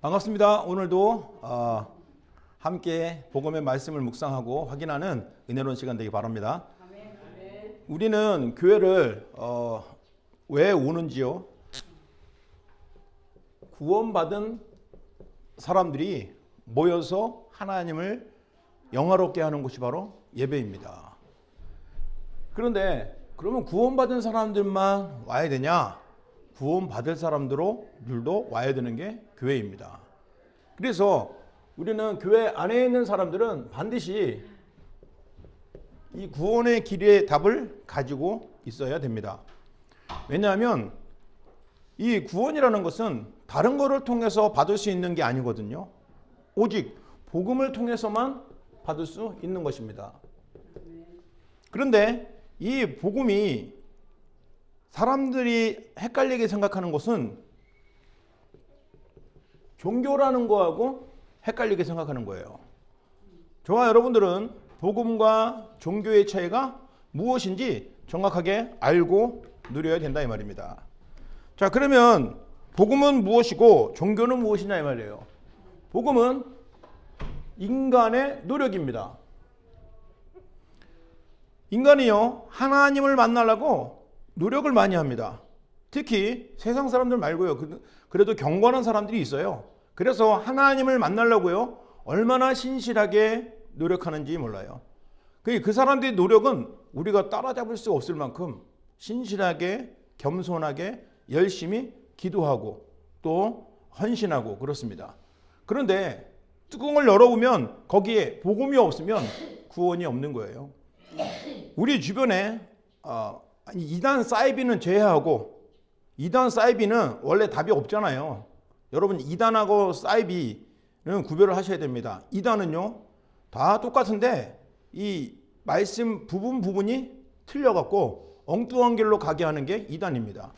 반갑습니다. 오늘도 함께 복음의 말씀을 묵상하고 확인하는 은혜로운 시간 되기 바랍니다. 우리는 교회를 왜 오는지요? 구원받은 사람들이 모여서 하나님을 영화롭게 하는 곳이 바로 예배입니다. 그런데 그러면 구원받은 사람들만 와야 되냐? 구원받을 사람들도 와야 되는 게 교회입니다. 그래서 우리는 교회 안에 있는 사람들은 반드시 이 구원의 길의 답을 가지고 있어야 됩니다. 왜냐하면 이 구원이라는 것은 다른 것을 통해서 받을 수 있는 게 아니거든요. 오직 복음을 통해서만 받을 수 있는 것입니다. 그런데 이 복음이 사람들이 헷갈리게 생각하는 것은 종교라는 거하고 헷갈리게 생각하는 거예요. 저와 여러분들은 복음과 종교의 차이가 무엇인지 정확하게 알고 누려야 된다 이 말입니다. 자, 그러면 복음은 무엇이고 종교는 무엇이냐 이 말이에요. 복음은 인간의 노력입니다. 인간이요, 하나님을 만나려고 노력을 많이 합니다. 특히 세상 사람들 말고요. 그래도 경건한 사람들이 있어요. 그래서 하나님을 만나려고요. 얼마나 신실하게 노력하는지 몰라요. 그 사람들의 노력은 우리가 따라잡을 수 없을 만큼 신실하게, 겸손하게, 열심히 기도하고 또 헌신하고 그렇습니다. 그런데 뚜껑을 열어보면 거기에 복음이 없으면 구원이 없는 거예요. 우리 주변에 이단 사이비는 제외하고, 이단 사이비는 원래 답이 없잖아요. 여러분, 이단하고 사이비는 구별을 하셔야 됩니다. 이단은요 다 똑같은데 이 말씀 부분이 틀려갖고 엉뚱한 길로 가게 하는 게 이단입니다.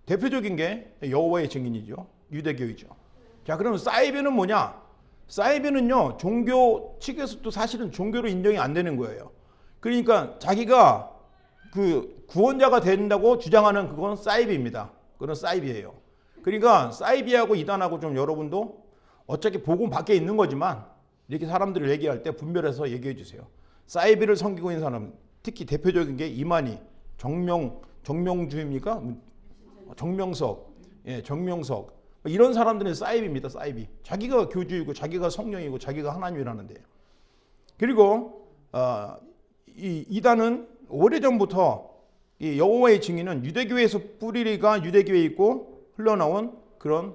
대표적인 게 여호와의 증인이죠. 유대교이죠. 자, 그럼 사이비는 뭐냐? 사이비는요 종교 측에서도 사실은 종교로 인정이 안 되는 거예요. 그러니까 자기가 그 구원자가 된다고 주장하는 그건 사이비입니다. 그건 사이비예요. 그러니까 사이비하고 이단하고 좀 여러분도 어차피 복음 밖에 있는 거지만 이렇게 사람들을 얘기할 때 분별해서 얘기해 주세요. 사이비를 섬기고 있는 사람, 특히 대표적인 게 이만희, 정명주입니까? 정명석, 정명석, 이런 사람들은 사이비입니다. 사이비. 자기가 교주이고 자기가 성령이고 자기가 하나님이라는데. 그리고 이 이단은 오래전부터 이 여호와의 증인은 유대교에서 뿌리가 유대교에 있고 흘러나온 그런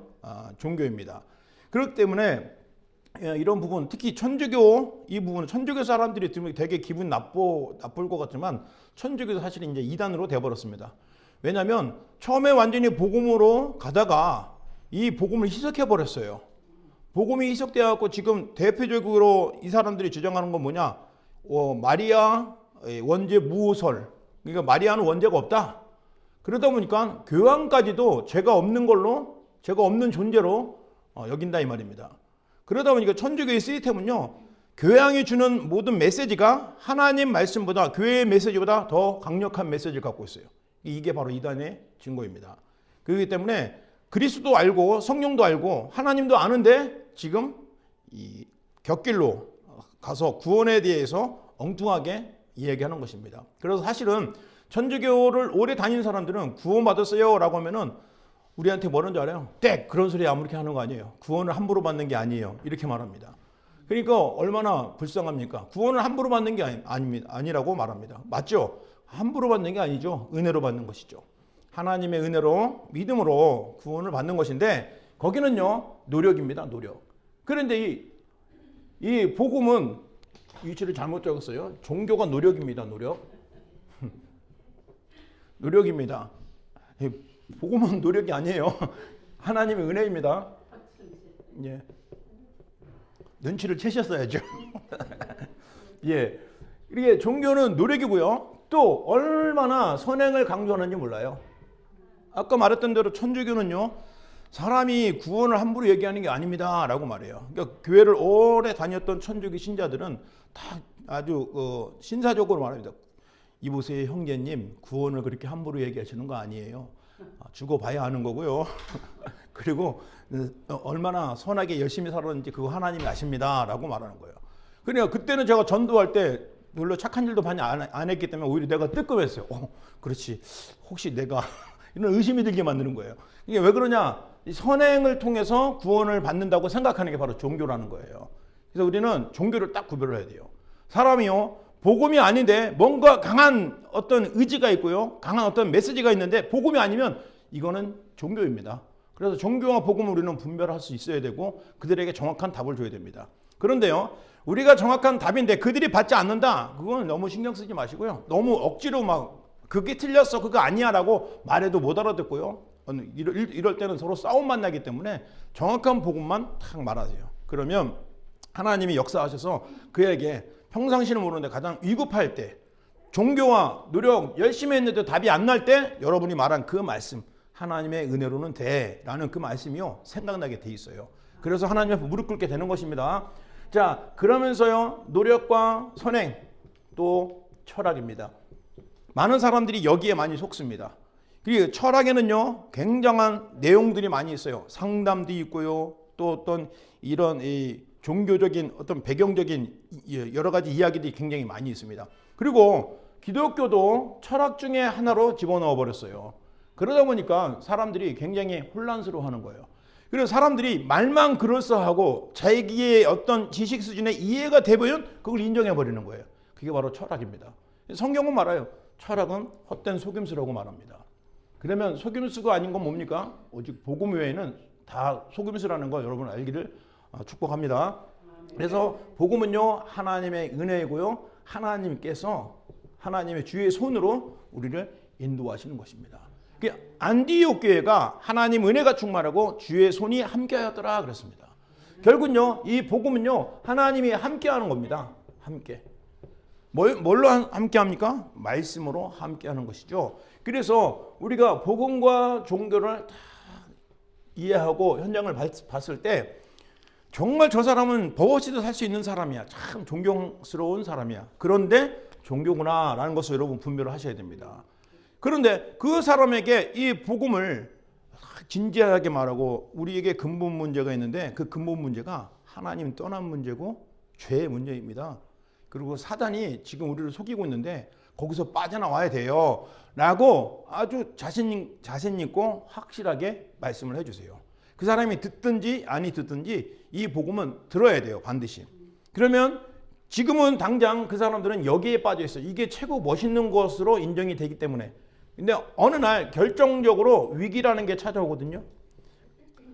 종교입니다. 그렇기 때문에 이런 부분, 특히 천주교 이 부분은 천주교 사람들이 들으면 되게 기분 나쁠 것 같지만 천주교도 사실은 이제 이단으로 되어버렸습니다. 왜냐하면 처음에 완전히 복음으로 가다가 이 복음을 희석해 버렸어요. 복음이 희석되어 갖고 지금 대표적으로 이 사람들이 주장하는 건 뭐냐? 마리아 원죄 무설. 그러니까 마리아는 원죄가 없다. 그러다 보니까 교황까지도 죄가 없는 걸로, 죄가 없는 존재로 여긴다 이 말입니다. 그러다 보니까 천주교의 시스템은요, 교황이 주는 모든 메시지가 하나님 말씀보다, 교회의 메시지보다 더 강력한 메시지를 갖고 있어요. 이게 바로 이단의 증거입니다. 그렇기 때문에 그리스도 알고 성령도 알고 하나님도 아는데 지금 이 곁길로 가서 구원에 대해서 엉뚱하게 이야기하는 것입니다. 그래서 사실은 천주교를 오래 다닌 사람들은 구원받았어요 라고 하면은 우리한테 뭐라는 줄 알아요? 그런 소리 아무렇게 하는 거 아니에요. 구원을 함부로 받는 게 아니에요. 이렇게 말합니다. 그러니까 얼마나 불쌍합니까? 구원을 함부로 받는 게 아니라고 말합니다. 맞죠? 함부로 받는 게 아니죠. 은혜로 받는 것이죠. 하나님의 은혜로 믿음으로 구원을 받는 것인데 거기는요 노력입니다. 노력. 그런데 이 복음은 위치를 잘못 적었어요. 종교가 노력입니다. 노력. 노력입니다. 복음은 노력이 아니에요. 하나님의 은혜입니다. 예. 눈치를 채셨어야죠. 예. 이게 종교는 노력이고요. 또 얼마나 선행을 강조하는지 몰라요. 아까 말했던 대로 천주교는요, 사람이 구원을 함부로 얘기하는 게 아닙니다 라고 말해요. 그러니까 교회를 오래 다녔던 천주교 신자들은 다 아주 신사적으로 말합니다. 이보세요 형제님, 구원을 그렇게 함부로 얘기하시는 거 아니에요. 죽어봐야 하는 거고요. 그리고 얼마나 선하게 열심히 살았는지 그거 하나님이 아십니다라고 말하는 거예요. 그러니까 그때는 제가 전도할 때 별로 착한 일도 많이 안 했기 때문에 오히려 내가 뜨끔했어요. 그렇지. 혹시 내가 이런 의심이 들게 만드는 거예요. 이게 왜 그러냐? 이 선행을 통해서 구원을 받는다고 생각하는 게 바로 종교라는 거예요. 그래서 우리는 종교를 딱 구별을 해야 돼요. 사람이요, 복음이 아닌데 뭔가 강한 어떤 의지가 있고요, 강한 어떤 메시지가 있는데 복음이 아니면 이거는 종교입니다. 그래서 종교와 복음을 우리는 분별할 수 있어야 되고 그들에게 정확한 답을 줘야 됩니다. 그런데요, 우리가 정확한 답인데 그들이 받지 않는다, 그건 너무 신경 쓰지 마시고요, 너무 억지로 막 그게 틀렸어, 그거 아니야 라고 말해도 못 알아듣고요, 이럴 때는 서로 싸움만 나기 때문에 정확한 복음만 탁 말하세요. 그러면 하나님이 역사하셔서 그에게 평상시는 모르는데 가장 위급할 때, 종교와 노력 열심히 했는데 답이 안 날 때 여러분이 말한 그 말씀, 하나님의 은혜로는 돼 라는 그 말씀이요, 생각나게 돼 있어요. 그래서 하나님 앞에 무릎 꿇게 되는 것입니다. 자, 그러면서요, 노력과 선행 또 철학입니다. 많은 사람들이 여기에 많이 속습니다. 그리고 철학에는요, 굉장한 내용들이 많이 있어요. 상담도 있고요, 또 어떤 이런 이 종교적인 어떤 배경적인 여러 가지 이야기들이 굉장히 많이 있습니다. 그리고 기독교도 철학 중에 하나로 집어넣어 버렸어요. 그러다 보니까 사람들이 굉장히 혼란스러워하는 거예요. 그래서 사람들이 말만 그럴싸하고 자기의 어떤 지식 수준의 이해가 되면 그걸 인정해 버리는 거예요. 그게 바로 철학입니다. 성경은 말아요. 철학은 헛된 속임수라고 말합니다. 그러면 속임수가 아닌 건 뭡니까? 오직 복음 외에는 다 속임수라는 거 여러분 알기를 축복합니다. 그래서 복음은요, 하나님의 은혜이고요, 하나님께서 하나님의 주의 손으로 우리를 인도하시는 것입니다. 안디옥 교회가 하나님 은혜가 충만하고 주의 손이 함께하였더라 그랬습니다. 결국은요, 이 복음은요, 하나님이 함께하는 겁니다. 함께. 뭘로 함께합니까? 말씀으로 함께하는 것이죠. 그래서 우리가 복음과 종교를 다 이해하고 현장을 봤을 때 정말 저 사람은 버거지도 살 수 있는 사람이야, 참 존경스러운 사람이야, 그런데 종교구나 라는 것을 여러분 분별을 하셔야 됩니다. 그런데 그 사람에게 이 복음을 진지하게 말하고 우리에게 근본 문제가 있는데 그 근본 문제가 하나님 떠난 문제고 죄의 문제입니다. 그리고 사단이 지금 우리를 속이고 있는데 거기서 빠져나와야 돼요 라고 아주 자신 있고 확실하게 말씀을 해주세요. 그 사람이 듣든지 아니 듣든지 이 복음은 들어야 돼요, 반드시. 그러면 지금은 당장 그 사람들은 여기에 빠져 있어요. 이게 최고 멋있는 것으로 인정이 되기 때문에. 근데 어느 날 결정적으로 위기라는 게 찾아오거든요.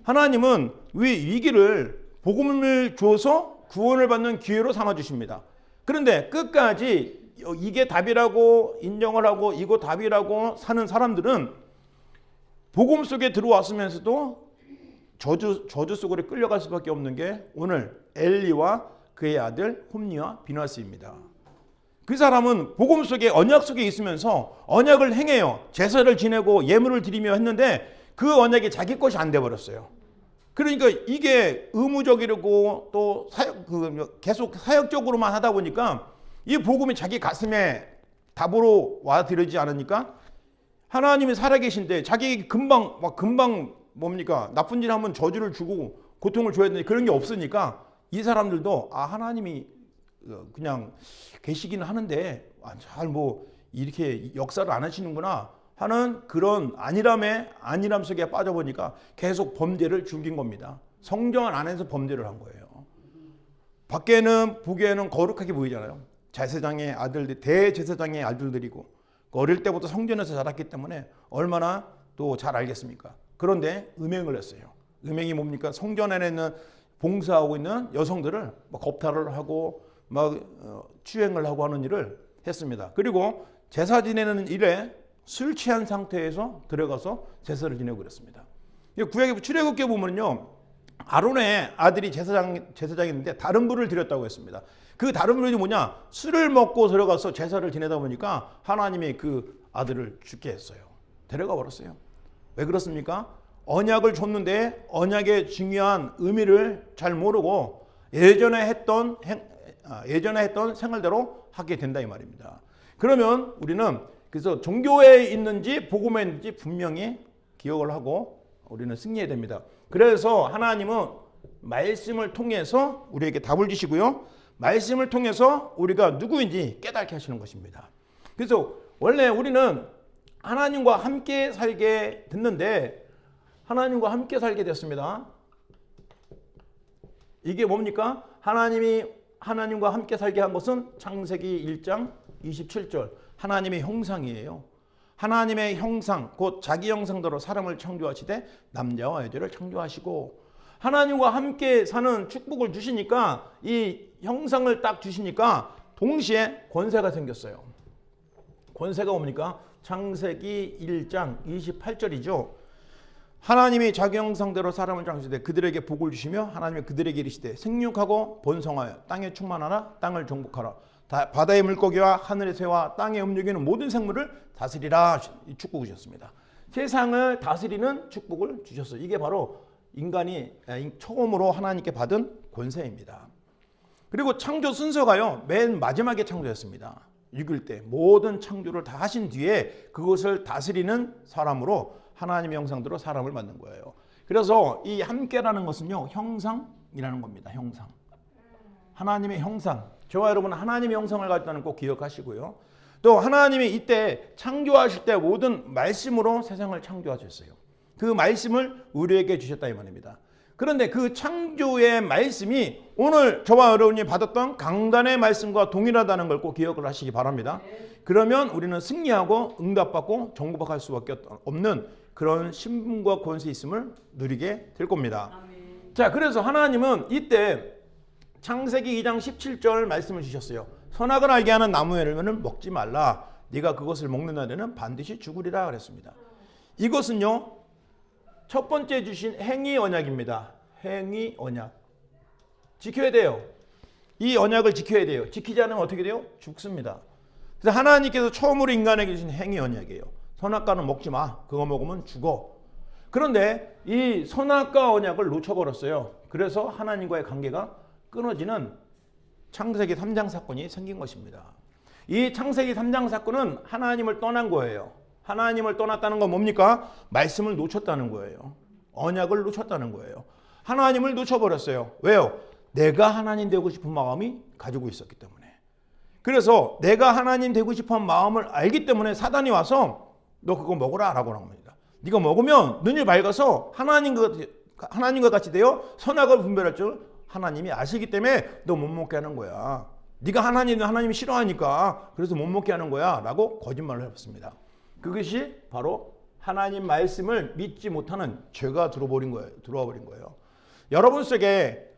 하나님은 위기를 복음을 줘서 구원을 받는 기회로 삼아 주십니다. 그런데 끝까지 이게 답이라고 인정을 하고 이거 답이라고 사는 사람들은 복음 속에 들어왔으면서도 저주 속으로 끌려갈 수밖에 없는 게 오늘 엘리와 그의 아들 홈리와 비나스입니다. 그 사람은 복음 속에 언약 속에 있으면서 언약을 행해요. 제사를 지내고 예물을 드리며 했는데 그 언약이 자기 것이 안 돼버렸어요. 그러니까 이게 의무적이고 또 계속 사역적으로만 하다 보니까 이 복음이 자기 가슴에 답으로 와드리지 않으니까 하나님이 살아계신데 자기 금방 뭡니까? 나쁜 일 하면 저주를 주고 고통을 줘야 되는데 그런 게 없으니까 이 사람들도 하나님이 그냥 계시기는 하는데 잘 이렇게 역사를 안 하시는구나 하는 그런 안일함 속에 빠져보니까 계속 범죄를 즐긴 겁니다. 성전 안에서 범죄를 한 거예요. 밖에는 보기에는 거룩하게 보이잖아요. 제사장의 아들들, 대제사장의 아들들이고 어릴 때부터 성전에서 자랐기 때문에 얼마나 또 잘 알겠습니까? 그런데 음행을 했어요. 음행이 뭡니까? 성전 안에 있는 봉사하고 있는 여성들을 겁탈을 하고 추행을 하고 하는 일을 했습니다. 그리고 제사 지내는 일에 술 취한 상태에서 들어가서 제사를 지내고 그랬습니다. 구약의 출애굽기에 보면요, 아론의 아들이 제사장이었는데 다른 불을 드렸다고 했습니다. 그 다른 불이 뭐냐? 술을 먹고 들어가서 제사를 지내다 보니까 하나님이 그 아들을 죽게 했어요. 데려가 버렸어요. 왜 그렇습니까? 언약을 줬는데 언약의 중요한 의미를 잘 모르고 예전에 했던 생활대로 하게 된다 이 말입니다. 그러면 우리는 그래서 종교에 있는지 복음에 있는지 분명히 기억을 하고 우리는 승리해야 됩니다. 그래서 하나님은 말씀을 통해서 우리에게 답을 주시고요. 말씀을 통해서 우리가 누구인지 깨닫게 하시는 것입니다. 그래서 원래 우리는 하나님과 함께 살게 됐는데 하나님과 함께 살게 됐습니다. 이게 뭡니까? 하나님과 함께 살게 한 것은 창세기 1장 27절 하나님의 형상이에요. 하나님의 형상 곧 자기 형상대로 사람을 창조하시되 남자와 여자를 창조하시고 하나님과 함께 사는 축복을 주시니까 이 형상을 딱 주시니까 동시에 권세가 생겼어요. 권세가 뭡니까? 창세기 1장 28절이죠. 하나님이 자기 형상대로 사람을 창조하시되 그들에게 복을 주시며 하나님이 그들에게 이르시되 생육하고 번성하여 땅에 충만하라 땅을 정복하라 바다의 물고기와 하늘의 새와 땅에 움직이는 모든 생물을 다스리라 축복을 주셨습니다. 세상을 다스리는 축복을 주셨어요. 이게 바로 인간이 처음으로 하나님께 받은 권세입니다. 그리고 창조 순서가요. 맨 마지막에 창조했습니다. 6일 때 모든 창조를 다 하신 뒤에 그것을 다스리는 사람으로 하나님의 형상대로 사람을 만든 거예요. 그래서 이 함께라는 것은요. 형상이라는 겁니다. 형상. 하나님의 형상. 저와 여러분은 하나님의 형상을 가졌다는 꼭 기억하시고요. 또 하나님이 이때 창조하실 때 모든 말씀으로 세상을 창조하셨어요. 그 말씀을 우리에게 주셨다 이 말입니다. 그런데 그 창조의 말씀이 오늘 저와 여러분이 받았던 강단의 말씀과 동일하다는 걸 꼭 기억을 하시기 바랍니다. 그러면 우리는 승리하고 응답받고 정복할 수밖에 없는 그런 신분과 권세 있음을 누리게 될 겁니다. 자, 그래서 하나님은 이때 창세기 2장 17절 말씀을 주셨어요. 선악을 알게 하는 나무의 열매는 먹지 말라. 네가 그것을 먹는 날에는 반드시 죽으리라 그랬습니다. 이것은요. 첫 번째 주신 행위 언약입니다. 행위 언약. 지켜야 돼요. 이 언약을 지켜야 돼요. 지키지 않으면 어떻게 돼요? 죽습니다. 그래서 하나님께서 처음으로 인간에게 주신 행위 언약이에요. 선악과는 먹지 마. 그거 먹으면 죽어. 그런데 이 선악과 언약을 놓쳐버렸어요. 그래서 하나님과의 관계가 끊어지는 창세기 3장 사건이 생긴 것입니다. 이 창세기 3장 사건은 하나님을 떠난 거예요. 하나님을 떠났다는 건 뭡니까? 말씀을 놓쳤다는 거예요. 언약을 놓쳤다는 거예요. 하나님을 놓쳐버렸어요. 왜요? 내가 하나님 되고 싶은 마음이 가지고 있었기 때문에. 그래서 내가 하나님 되고 싶은 마음을 알기 때문에 사단이 와서 너 그거 먹어라 라고 하는 겁니다. 네가 먹으면 눈이 밝아서 하나님과 같이 되어 선악을 분별할 줄 하나님이 아시기 때문에 너 못 먹게 하는 거야. 네가 하나님이 싫어하니까 그래서 못 먹게 하는 거야 라고 거짓말을 해봤습니다. 그것이 바로 하나님 말씀을 믿지 못하는 죄가 들어와 버린 거예요. 여러분 속에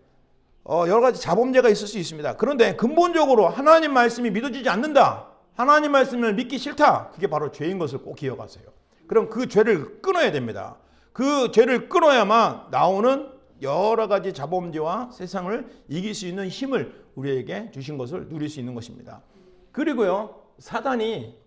여러 가지 자범죄가 있을 수 있습니다. 그런데 근본적으로 하나님 말씀이 믿어지지 않는다. 하나님 말씀을 믿기 싫다. 그게 바로 죄인 것을 꼭 기억하세요. 그럼 그 죄를 끊어야 됩니다. 그 죄를 끊어야만 나오는 여러 가지 자범죄와 세상을 이길 수 있는 힘을 우리에게 주신 것을 누릴 수 있는 것입니다. 그리고요. 사단이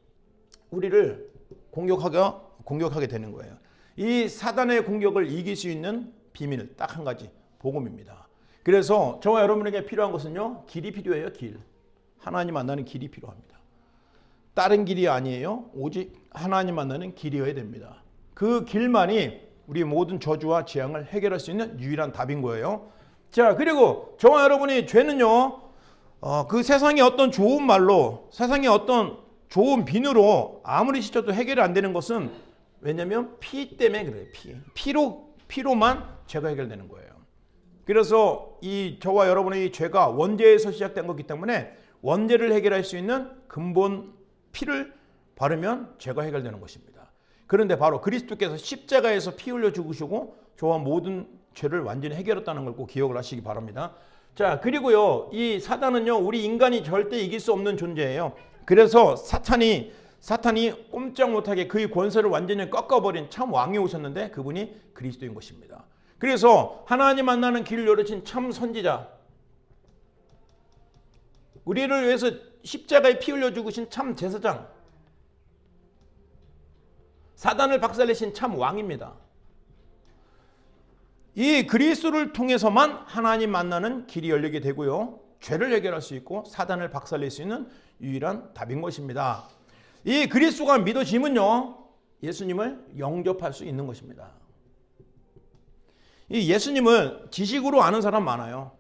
우리를 공격하게 되는 거예요. 이 사단의 공격을 이길 수 있는 비밀 딱 한 가지. 복음입니다. 그래서 저와 여러분에게 필요한 것은요. 길이 필요해요. 길. 하나님 만나는 길이 필요합니다. 다른 길이 아니에요. 오직 하나님 만나는 길이어야 됩니다. 그 길만이 우리 모든 저주와 재앙을 해결할 수 있는 유일한 답인 거예요. 자, 그리고 저와 여러분이 죄는요. 그 세상의 어떤 좋은 말로 세상의 어떤 좋은 비누로 아무리 씻어도 해결이 안 되는 것은 왜냐하면 피 때문에 그래요. 피로만 죄가 해결되는 거예요. 그래서 이 저와 여러분의 이 죄가 원죄에서 시작된 거기 때문에 원죄를 해결할 수 있는 근본 피를 바르면 죄가 해결되는 것입니다. 그런데 바로 그리스도께서 십자가에서 피 흘려 죽으시고 저와 모든 죄를 완전히 해결했다는 걸 꼭 기억을 하시기 바랍니다. 자, 그리고요. 이 사단은요. 우리 인간이 절대 이길 수 없는 존재예요. 그래서 사탄이 꼼짝 못하게 그의 권세를 완전히 꺾어버린 참 왕이 오셨는데 그분이 그리스도인 것입니다. 그래서 하나님 만나는 길을 열어신 참 선지자, 우리를 위해서 십자가에 피 흘려 죽으신 참 제사장, 사단을 박살내신 참 왕입니다. 이 그리스도를 통해서만 하나님 만나는 길이 열리게 되고요. 죄를 해결할 수 있고 사단을 박살낼 수 있는 유일한 답인 것입니다. 이 그리스도가 믿어지면요. 예수님을 영접할 수 있는 것입니다. 이 예수님을 지식으로 아는 사람 많아요.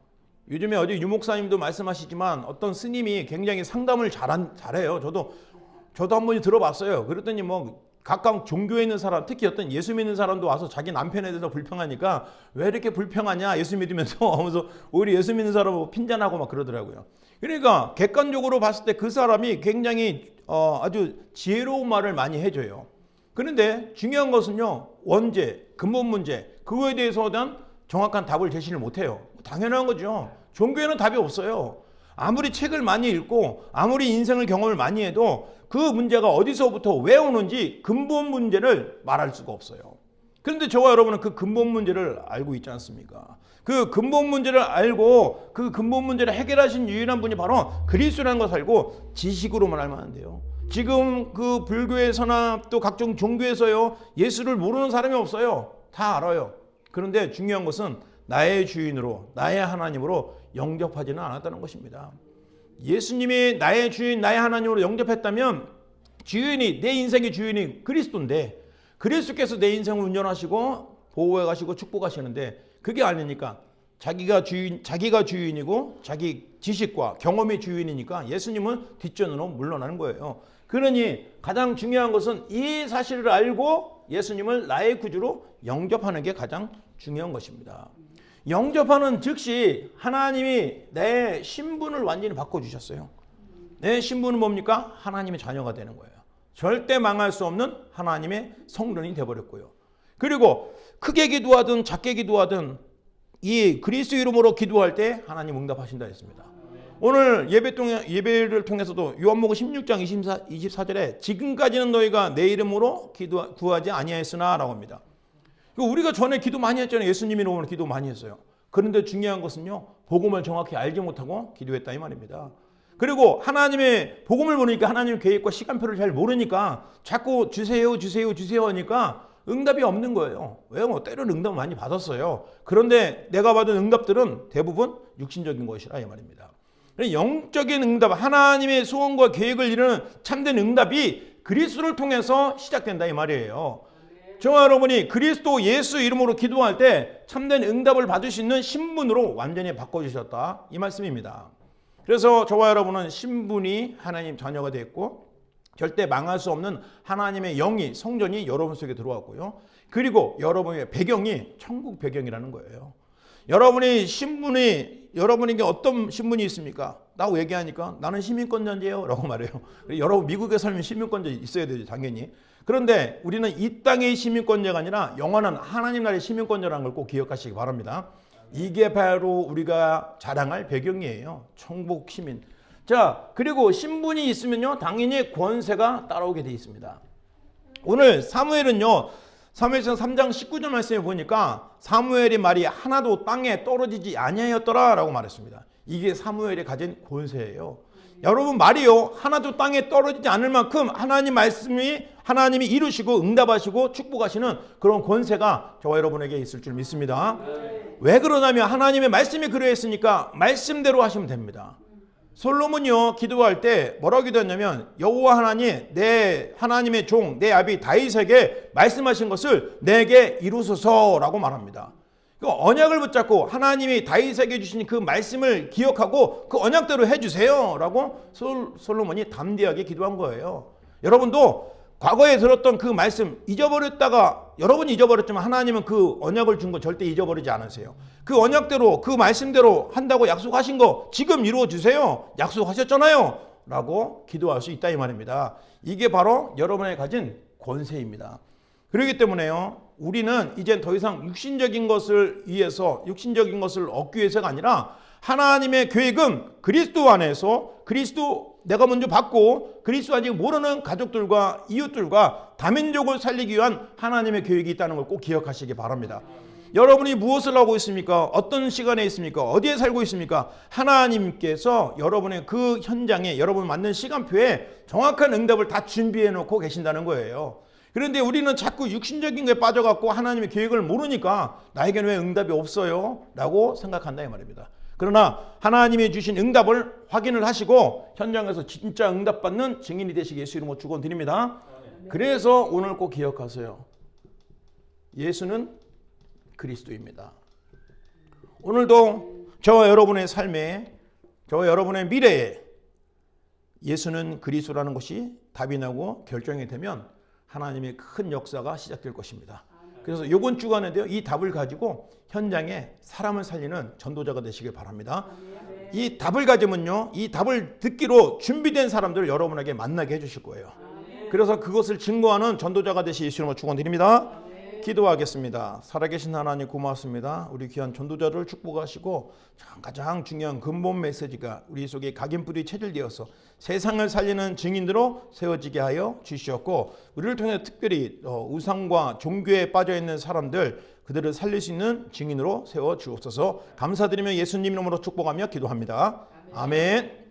요즘에 어제 유목사님도 말씀하시지만 어떤 스님이 굉장히 상담을 잘해요. 저도 한 번 들어봤어요. 그랬더니 뭐 각각 종교에 있는 사람, 특히 어떤 예수 믿는 사람도 와서 자기 남편에 대해서 불평하니까 왜 이렇게 불평하냐 예수 믿으면서 하면서 오히려 예수 믿는 사람하고 핀잔하고 막 그러더라고요. 그러니까 객관적으로 봤을 때 그 사람이 굉장히 아주 지혜로운 말을 많이 해줘요. 그런데 중요한 것은요, 원죄, 근본 문제, 그거에 대해서 대한 정확한 답을 제시를 못해요. 당연한 거죠. 종교에는 답이 없어요. 아무리 책을 많이 읽고 아무리 인생을 경험을 많이 해도 그 문제가 어디서부터 왜 오는지 근본 문제를 말할 수가 없어요. 그런데 저와 여러분은 그 근본 문제를 알고 있지 않습니까? 그 근본 문제를 알고 그 근본 문제를 해결하신 유일한 분이 바로 그리스도라는 것을 알고 지식으로만 알면 안 돼요. 지금 그 불교에서나 또 각종 종교에서요, 예수를 모르는 사람이 없어요. 다 알아요. 그런데 중요한 것은 나의 주인으로, 나의 하나님으로 영접하지는 않았다는 것입니다. 예수님이 나의 주인, 나의 하나님으로 영접했다면 주인이, 내 인생의 주인이 그리스도인데 그리스도께서 내 인생을 운전하시고 보호해 가시고 축복하시는데 그게 아니니까 자기가 주인이고 자기 지식과 경험의 주인이니까 예수님은 뒷전으로 물러나는 거예요. 그러니 가장 중요한 것은 이 사실을 알고 예수님을 나의 구주로 영접하는 게 가장 중요한 것입니다. 영접하는 즉시 하나님이 내 신분을 완전히 바꿔주셨어요. 내 신분은 뭡니까? 하나님의 자녀가 되는 거예요. 절대 망할 수 없는 하나님의 성전이 되어버렸고요. 그리고 크게 기도하든 작게 기도하든 이 그리스도 이름으로 기도할 때 하나님 응답하신다 했습니다. 오늘 예배를 통해서도 요한복음 16장 24절에 지금까지는 너희가 내 이름으로 구하지 아니하였으나 라고 합니다. 우리가 전에 기도 많이 했잖아요. 예수님 이름으로 기도 많이 했어요. 그런데 중요한 것은요, 복음을 정확히 알지 못하고 기도했다 이 말입니다. 그리고 하나님의 복음을 모르니까 하나님의 계획과 시간표를 잘 모르니까 자꾸 주세요 하니까 응답이 없는 거예요. 왜요? 때로는 응답 많이 받았어요. 그런데 내가 받은 응답들은 대부분 육신적인 것이라 이 말입니다. 영적인 응답, 하나님의 소원과 계획을 이루는 참된 응답이 그리스도를 통해서 시작된다 이 말이에요. 저와 여러분이 그리스도 예수 이름으로 기도할 때 참된 응답을 받을 수 있는 신분으로 완전히 바꿔주셨다 이 말씀입니다. 그래서 저와 여러분은 신분이 하나님 자녀가 됐고 절대 망할 수 없는 하나님의 영이 성전이 여러분 속에 들어왔고요. 그리고 여러분의 배경이 천국 배경이라는 거예요. 여러분에게 어떤 신분이 있습니까? 라고 얘기하니까 나는 시민권자인데요 라고 말해요. 여러분 미국에 살면 시민권자 있어야 되죠, 당연히. 그런데 우리는 이 땅의 시민권자가 아니라 영원한 하나님 나라의 시민권자라는 걸 꼭 기억하시기 바랍니다. 이게 바로 우리가 자랑할 배경이에요. 천국 시민. 자, 그리고 신분이 있으면요, 당연히 권세가 따라오게 되어 있습니다. 오늘 사무엘은요, 사무엘상 3장 19절 말씀에 보니까 사무엘의 말이 하나도 땅에 떨어지지 아니하였더라 라고 말했습니다. 이게 사무엘이 가진 권세예요. 여러분 말이요, 하나도 땅에 떨어지지 않을 만큼 하나님 말씀이 하나님이 이루시고 응답하시고 축복하시는 그런 권세가 저와 여러분에게 있을 줄 믿습니다. 왜 그러냐면 하나님의 말씀이 그러했으니까 말씀대로 하시면 됩니다. 솔로몬이요, 기도할 때 뭐라고 기도했냐면 여호와 하나님, 내 하나님의 종, 내 아비 다윗에게 말씀하신 것을 내게 이루소서라고 말합니다. 그 언약을 붙잡고 하나님이 다윗에게 주신 그 말씀을 기억하고 그 언약대로 해주세요 라고 솔로몬이 담대하게 기도한 거예요. 여러분도 과거에 들었던 그 말씀 잊어버렸다가 여러분이 잊어버렸지만 하나님은 그 언약을 준 거 절대 잊어버리지 않으세요. 그 언약대로 그 말씀대로 한다고 약속하신 거 지금 이루어 주세요. 약속하셨잖아요 라고 기도할 수 있다 이 말입니다. 이게 바로 여러분의 가진 권세입니다. 그렇기 때문에요, 우리는 이제 더 이상 육신적인 것을 위해서 육신적인 것을 얻기 위해서가 아니라 하나님의 계획은 그리스도 안에서 그리스도 내가 먼저 받고 그리스도 아직 모르는 가족들과 이웃들과 다민족을 살리기 위한 하나님의 계획이 있다는 걸 꼭 기억하시기 바랍니다. 여러분이 무엇을 하고 있습니까? 어떤 시간에 있습니까? 어디에 살고 있습니까? 하나님께서 여러분의 그 현장에 여러분 맞는 시간표에 정확한 응답을 다 준비해 놓고 계신다는 거예요. 그런데 우리는 자꾸 육신적인 거에 빠져갖고 하나님의 계획을 모르니까 나에게는 왜 응답이 없어요? 라고 생각한다 이 말입니다. 그러나 하나님이 주신 응답을 확인을 하시고 현장에서 진짜 응답받는 증인이 되시기 예수 이름으로 축원드립니다. 그래서 오늘 꼭 기억하세요. 예수는 그리스도입니다. 오늘도 저와 여러분의 삶에, 저와 여러분의 미래에 예수는 그리스도라는 것이 답이 나고 결정이 되면 하나님의 큰 역사가 시작될 것입니다. 그래서 이번 주간에도요, 이 답을 가지고 현장에 사람을 살리는 전도자가 되시길 바랍니다. 이 답을 가지면요, 이 답을 듣기로 준비된 사람들을 여러분에게 만나게 해주실 거예요. 그래서 그것을 증거하는 전도자가 되시 예수님을 축원드립니다. 기도하겠습니다. 살아계신 하나님 고맙습니다. 우리 귀한 전도자를 축복하시고 가장 중요한 근본 메시지가 우리 속에 각인뿔이 체질되어서 세상을 살리는 증인으로 세워지게 하여 주시었고, 우리를 통해 특별히 우상과 종교에 빠져있는 사람들, 그들을 살릴 수 있는 증인으로 세워 주옵소서. 감사드리며 예수님 이름으로 축복하며 기도합니다. 아멘.